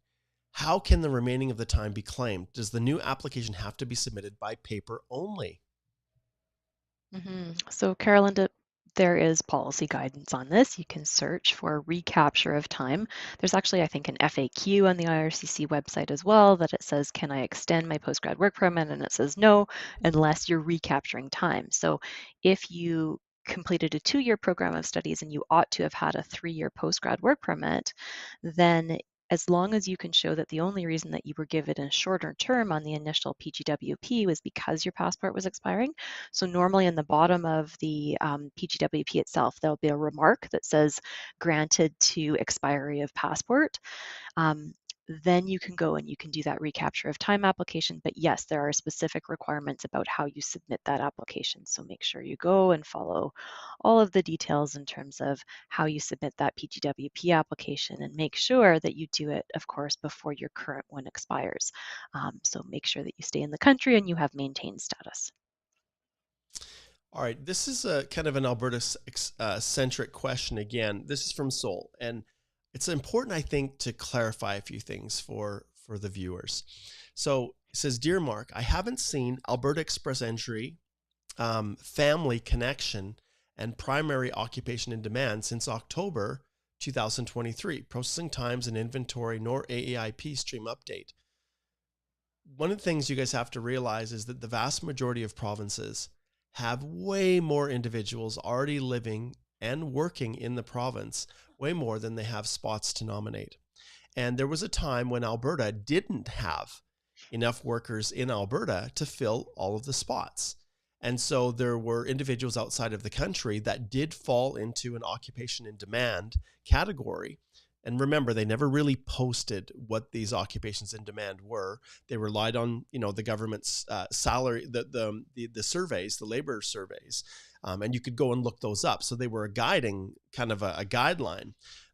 how can the remaining of the time be claimed? Does the new application have to be submitted by paper only? So Carolinda, there is policy guidance on this. You can search for recapture of time. There's actually, I think, an FAQ on the IRCC website as well that it says, can I extend my postgrad work permit? And it says no, unless you're recapturing time. So if you completed a 2-year program of studies and you ought to have had a 3-year postgrad work permit, then as long as you can show that the only reason that you were given a shorter term on the initial PGWP was because your passport was expiring. So normally in the bottom of the PGWP itself, there'll be a remark that says granted to expiry of passport. Then you can go and you can do that recapture of time application. But yes, there are specific requirements about how you submit that application. So make sure you go and follow all of the details in terms of how you submit that PGWP application, and make sure that you do it, of course, before your current one expires. So make sure that you stay in the country and you have maintained status. All right, this is a kind of an Alberta-centric question again. This is from Sol, and it's important, I think, to clarify a few things for the viewers. So it says, Dear Mark, I haven't seen Alberta Express Entry, family connection, and primary occupation in demand since October 2023, processing times and inventory, nor AAIP stream update. One of the things you guys have to realize is that the vast majority of provinces have way more individuals already living and working in the province, way more than they have spots to nominate. And there was a time when Alberta didn't have enough workers in Alberta to fill all of the spots. And so there were individuals outside of the country that did fall into an occupation in demand category. And remember, they never really posted what these occupations in demand were. They relied on, the government's salary, the surveys, the labor surveys, and you could go and look those up. So they were a guiding, kind of a guideline.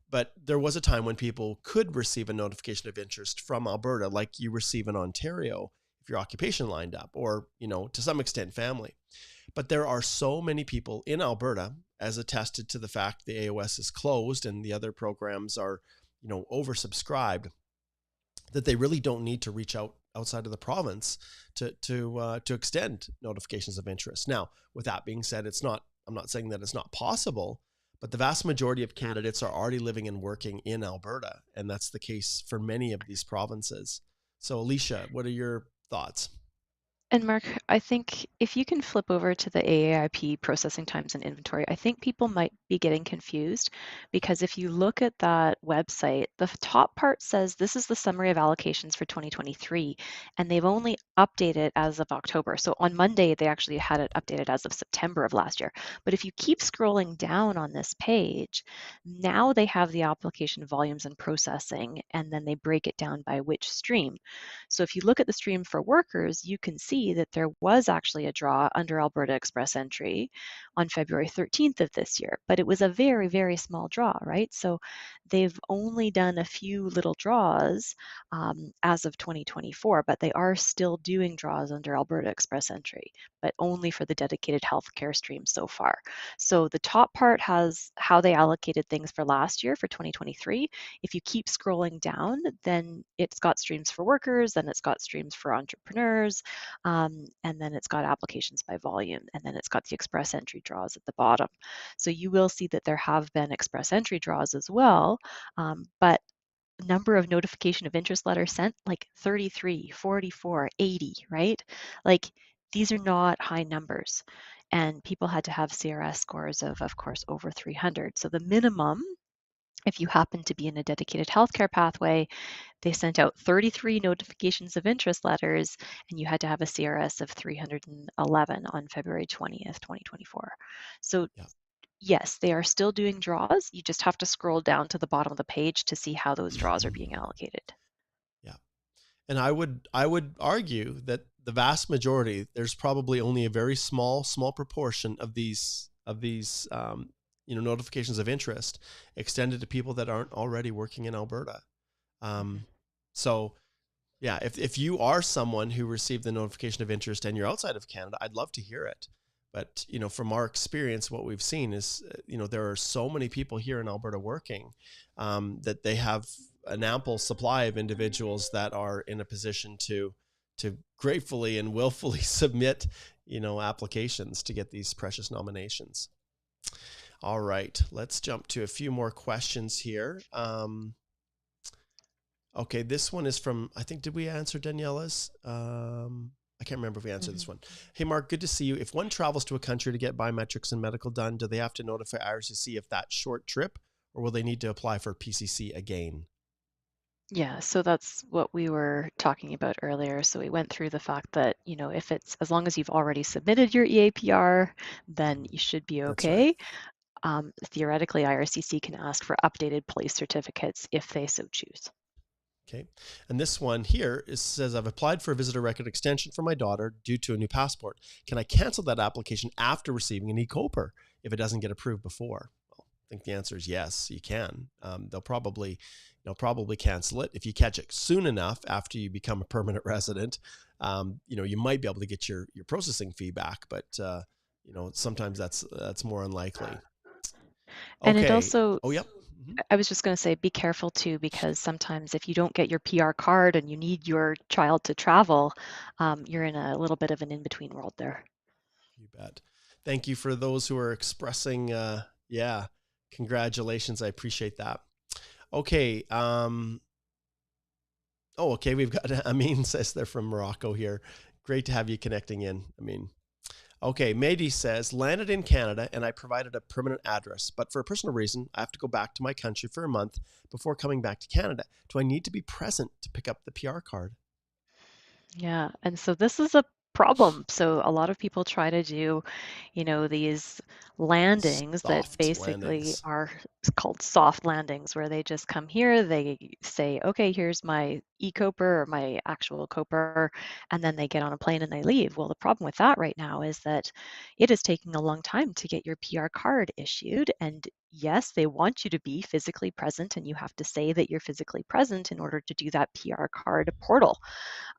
But there was a time when people could receive a notification of interest from Alberta, like you receive in Ontario if your occupation lined up, or, to some extent family. But there are so many people in Alberta, as attested to the fact the AOS is closed and the other programs are, oversubscribed, that they really don't need to reach out outside of the province to extend notifications of interest. Now, with that being said, I'm not saying that it's not possible, but the vast majority of candidates are already living and working in Alberta, and that's the case for many of these provinces. So, Alicia, what are your thoughts? And Mark, I think if you can flip over to the AAIP processing times and inventory, I think people might be getting confused, because if you look at that website, the top part says this is the summary of allocations for 2023, and they've only updated as of October. So on Monday, they actually had it updated as of September of last year. But if you keep scrolling down on this page, now they have the application volumes and processing, and then they break it down by which stream. So if you look at the stream for workers, you can see see that there was actually a draw under Alberta Express Entry on February 13th of this year, but it was a very, very small draw, right? So they've only done a few little draws as of 2024, but they are still doing draws under Alberta Express Entry, but only for the dedicated healthcare stream so far. So the top part has how they allocated things for last year, for 2023. If you keep scrolling down, then it's got streams for workers, then it's got streams for entrepreneurs, and then it's got applications by volume, and then it's got the express entry draws at the bottom. So you will see that there have been express entry draws as well, but number of notification of interest letters sent, like 33, 44, 80, right? Like these are not high numbers. And people had to have CRS scores of course, over 300. So the minimum, if you happen to be in a dedicated healthcare pathway, they sent out 33 notifications of interest letters, and you had to have a CRS of 311 on February 20th, 2024. So Yeah. yes, they are still doing draws. You just have to scroll down to the bottom of the page to see how those draws are being allocated. Yeah. And I would argue that the vast majority, there's probably only a very small proportion of these notifications of interest extended to people that aren't already working in Alberta. So yeah, if you are someone who received the notification of interest and you're outside of Canada, I'd love to hear it. But, from our experience, what we've seen is, there are so many people here in Alberta working that they have an ample supply of individuals that are in a position to gratefully and willfully submit, applications to get these precious nominations. All right, let's jump to a few more questions here. Okay, this one is from, I think, did we answer Daniela's? I can't remember if we answered this one. Hey, Mark, good to see you. If one travels to a country to get biometrics and medical done, do they have to notify IRCC if that short trip, or will they need to apply for PCC again? Yeah, so that's what we were talking about earlier. So we went through the fact that, if it's, as long as you've already submitted your EAPR, then you should be That's okay. right. Theoretically, IRCC can ask for updated police certificates if they so choose. Okay. And this one here says, I've applied for a visitor record extension for my daughter due to a new passport. Can I cancel that application after receiving an e-COPR if it doesn't get approved before? Well, I think the answer is yes, you can. They'll probably cancel it. If you catch it soon enough after you become a permanent resident, you might be able to get your processing fee back, but sometimes that's more unlikely. Okay. And it also, oh, yep. I was just going to say, be careful too, because sometimes if you don't get your PR card and you need your child to travel, you're in a little bit of an in-between world there. You bet. Thank you for those who are expressing, congratulations. I appreciate that. Okay. Okay. We've got Amin says they're from Morocco here. Great to have you connecting in, Amin. Okay, Mehdi says, landed in Canada and I provided a permanent address, but for a personal reason, I have to go back to my country for a month before coming back to Canada. Do I need to be present to pick up the PR card? Yeah, and so this is a problem. So a lot of people try to do, these landings that basically are called soft landings, where they just come here, they say, okay, here's my e-COPR or my actual COPR, and then they get on a plane and they leave. Well, the problem with that right now is that it is taking a long time to get your PR card issued. And yes, they want you to be physically present, and you have to say that you're physically present in order to do that PR card portal.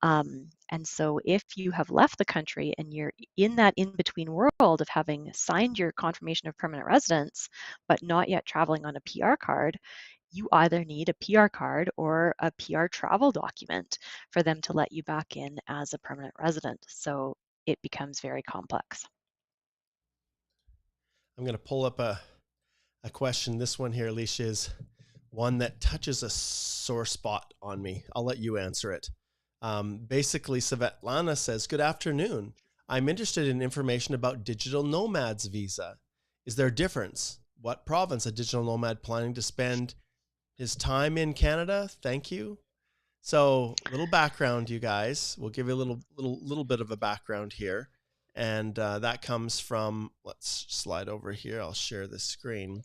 And so if you have left the country and you're in that in-between world of having signed your confirmation of permanent residence, but not yet traveling on a PR card, you either need a PR card or a PR travel document for them to let you back in as a permanent resident. So it becomes very complex. I'm going to pull up a question. This one here, Alicia, is one that touches a sore spot on me. I'll let you answer it. Basically, Svetlana says, good afternoon. I'm interested in information about digital nomads visa. Is there a difference? What province a digital nomad planning to spend his time in Canada? Thank you. So, little background, you guys. We'll give you a little bit of a background here. And that comes from, let's slide over here. I'll share the screen.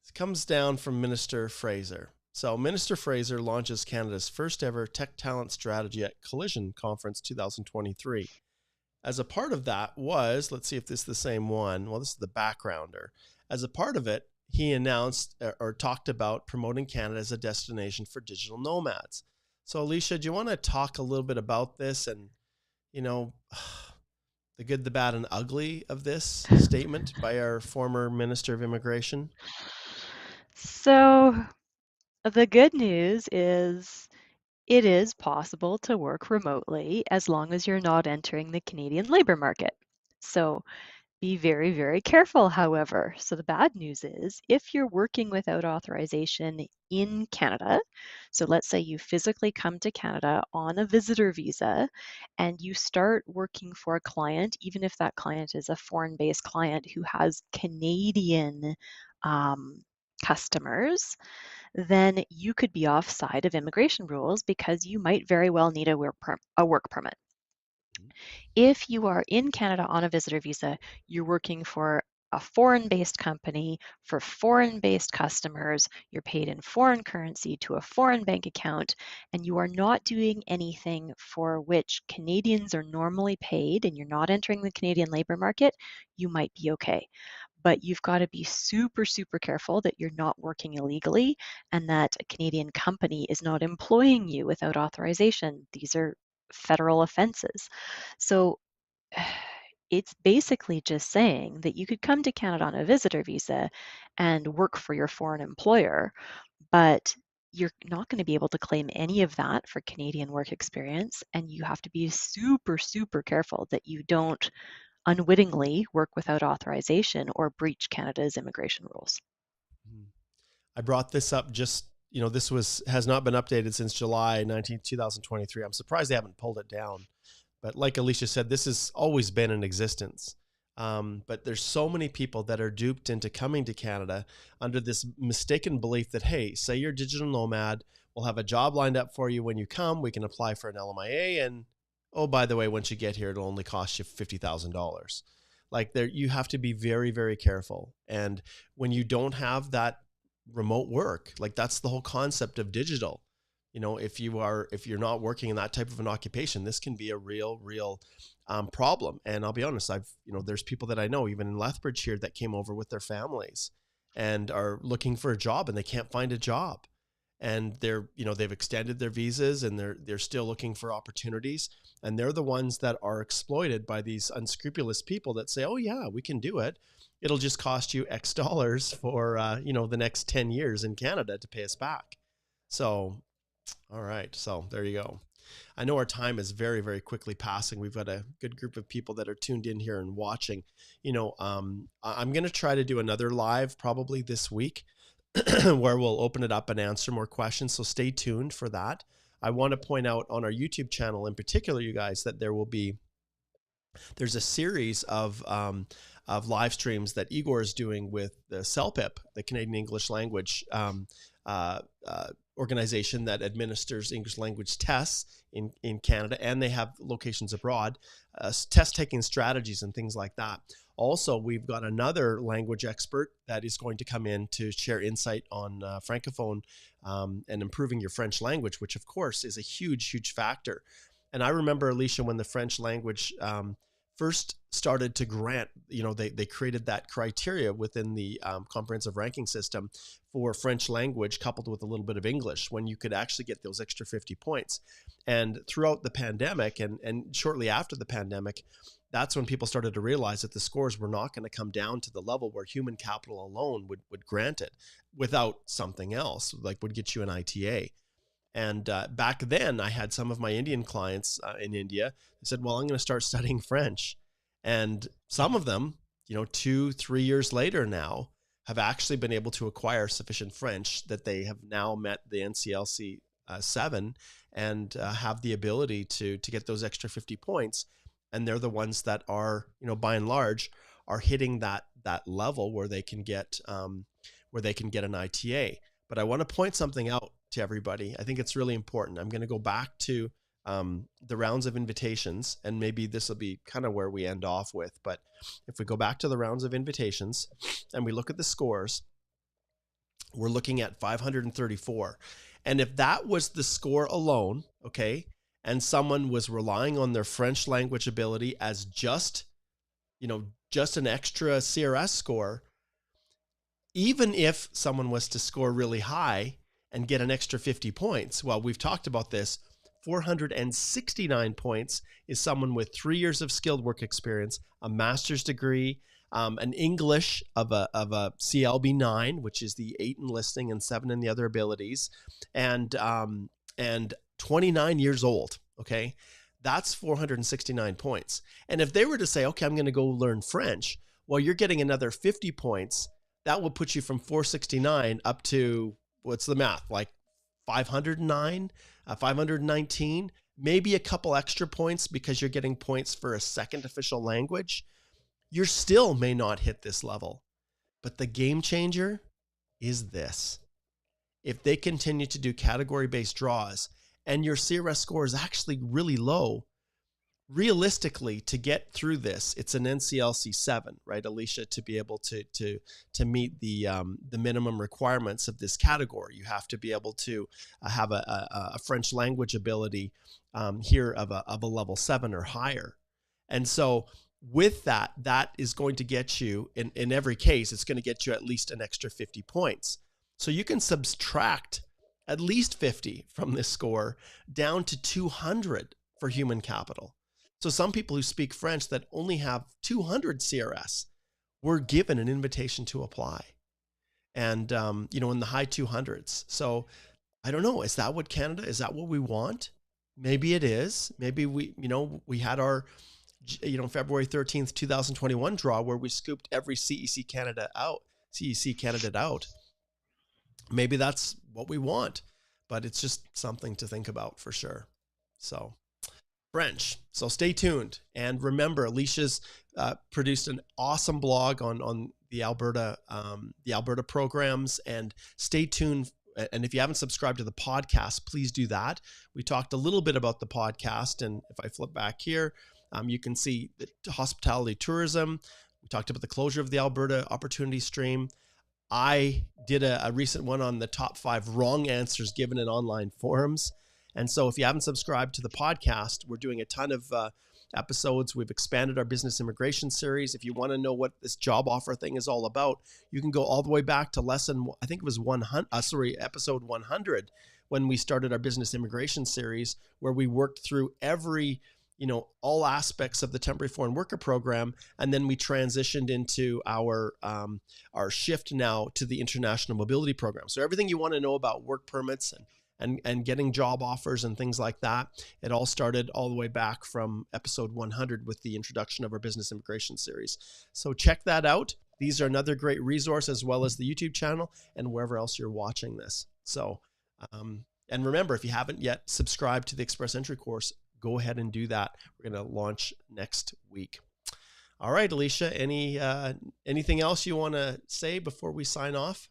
It comes down from Minister Fraser. So Minister Fraser launches Canada's first ever tech talent strategy at Collision Conference 2023. As a part of that was, let's see if this is the same one. Well, this is the backgrounder. As a part of it, he announced or talked about promoting Canada as a destination for digital nomads. So Alicia, do you want to talk a little bit about this and, you know, the good, the bad, and ugly of this statement by our former Minister of Immigration? So the good news is it is possible to work remotely as long as you're not entering the Canadian labor market. So be very, very careful, however. So the bad news is if you're working without authorization in Canada, so let's say you physically come to Canada on a visitor visa and you start working for a client, even if that client is a foreign-based client who has Canadian customers, then you could be offside of immigration rules because you might very well need a work permit. If you are in Canada on a visitor visa, you're working for a foreign-based company for foreign-based customers, you're paid in foreign currency to a foreign bank account, and you are not doing anything for which Canadians are normally paid, and you're not entering the Canadian labor market, you might be okay. But you've got to be super, super careful that you're not working illegally and that a Canadian company is not employing you without authorization. These are federal offenses. So it's basically just saying that you could come to Canada on a visitor visa and work for your foreign employer, but you're not going to be able to claim any of that for Canadian work experience. And you have to be super, super careful that you don't unwittingly work without authorization or breach Canada's immigration rules. I brought this up just, this has not been updated since July 19th, 2023. I'm surprised they haven't pulled it down. But like Alicia said, this has always been in existence. But there's so many people that are duped into coming to Canada under this mistaken belief that, hey, say you're a digital nomad, we'll have a job lined up for you when you come. We can apply for an LMIA. And oh, by the way, once you get here, it'll only cost you $50,000. Like you have to be very, very careful. And when you don't have that remote work, like that's the whole concept of digital. If you're not working in that type of an occupation, this can be a real problem. And I'll be honest, there's people that I know, even in Lethbridge here, that came over with their families and are looking for a job and they can't find a job. And they've extended their visas and they're still looking for opportunities. And they're the ones that are exploited by these unscrupulous people that say, oh yeah, we can do it. It'll just cost you X dollars for, the next 10 years in Canada to pay us back. So, all right. So there you go. I know our time is very, very quickly passing. We've got a good group of people that are tuned in here and watching. I'm going to try to do another live probably this week where we'll open it up and answer more questions. So stay tuned for that. I want to point out on our YouTube channel in particular, you guys, that there's a series of live streams that Igor is doing with the CELPIP, the Canadian English Language organization that administers English language tests in Canada, and they have locations abroad, test taking strategies and things like that. Also, we've got another language expert that is going to come in to share insight on Francophone and improving your French language, which of course is a huge, huge factor. And I remember, Alicia, when the French language first started to grant, they created that criteria within the comprehensive ranking system for French language coupled with a little bit of English, when you could actually get those extra 50 points. And throughout the pandemic and shortly after the pandemic, that's when people started to realize that the scores were not going to come down to the level where human capital alone would grant it without something else, like would get you an ITA. And back then, I had some of my Indian clients in India who said, well, I'm going to start studying French. And some of them, 2-3 years later now, have actually been able to acquire sufficient French that they have now met the NCLC 7 and have the ability to get those extra 50 points. And they're the ones that are, by and large, are hitting that level where they can get an ITA. But I want to point something out to everybody. I think it's really important. I'm going to go back to the rounds of invitations, and maybe this will be kind of where we end off with. But if we go back to the rounds of invitations and we look at the scores, we're looking at 534. And if that was the score alone, okay, and someone was relying on their French language ability as just an extra CRS score, even if someone was to score really high and get an extra 50 points, well, we've talked about this, 469 points is someone with 3 years of skilled work experience, a master's degree, an English of a CLB9, which is the 8 in listening and 7 in the other abilities, and 29 years old. Okay, that's 469 points. And if they were to say, okay, I'm going to go learn French, well, you're getting another 50 points. That will put you from 469 up to, what's the math, like 509, 519, maybe a couple extra points because you're getting points for a second official language. You still may not hit this level. But the game changer is this. If they continue to do category-based draws and your CRS score is actually really low, realistically, to get through this, it's an NCLC 7, right, Alicia, to be able to meet the minimum requirements of this category. You have to be able to have a French language ability here of a level 7 or higher. And so with that is going to get you, in every case, it's going to get you at least an extra 50 points. So you can subtract at least 50 from this score down to 200 for human capital. So some people who speak French that only have 200 CRS were given an invitation to apply, and in the high 200s. So I don't know, is that what Canada, is that what we want? Maybe it is. Maybe we had our February 13th, 2021 draw where we scooped every CEC candidate out. Maybe that's what we want, but it's just something to think about for sure. So French. So stay tuned. And remember, Alicia's produced an awesome blog on the Alberta programs, and stay tuned. And if you haven't subscribed to the podcast, please do that. We talked a little bit about the podcast. And if I flip back here, you can see the hospitality tourism. We talked about the closure of the Alberta Opportunity Stream. I did a recent one on the top 5 wrong answers given in online forums. And so if you haven't subscribed to the podcast, we're doing a ton of episodes. We've expanded our business immigration series. If you want to know what this job offer thing is all about, you can go all the way back to episode 100, when we started our business immigration series, where we worked through every all aspects of the temporary foreign worker program. And then we transitioned into our shift now to the international mobility program. So everything you want to know about work permits and getting job offers and things like that, it all started all the way back from episode 100 with the introduction of our business immigration series. So check that out. These are another great resource, as well as the YouTube channel and wherever else you're watching this. So, and remember, if you haven't yet subscribed to the Express Entry course, go ahead and do that. We're going to launch next week. All right, Alicia, anything else you want to say before we sign off?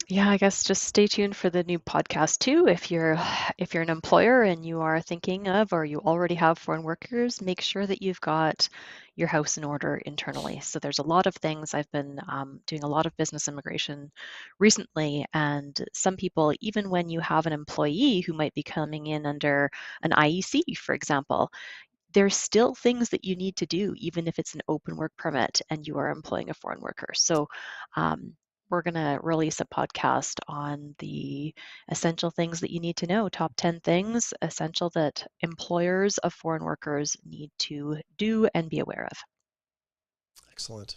Yeah, I guess just stay tuned for the new podcast too. If you're an employer and you are thinking of, or you already have foreign workers, make sure that you've got your house in order internally. So there's a lot of things. I've been doing a lot of business immigration recently, and some people, even when you have an employee who might be coming in under an IEC, for example, there's still things that you need to do, even if it's an open work permit and you are employing a foreign worker. So we're going to release a podcast on the essential things that you need to know, top 10 things essential that employers of foreign workers need to do and be aware of. Excellent.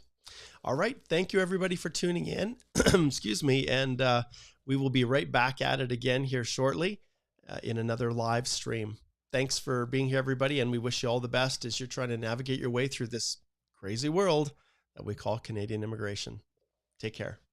All right. Thank you, everybody, for tuning in. Excuse me. And we will be right back at it again here shortly in another live stream. Thanks for being here, everybody. And we wish you all the best as you're trying to navigate your way through this crazy world that we call Canadian immigration. Take care.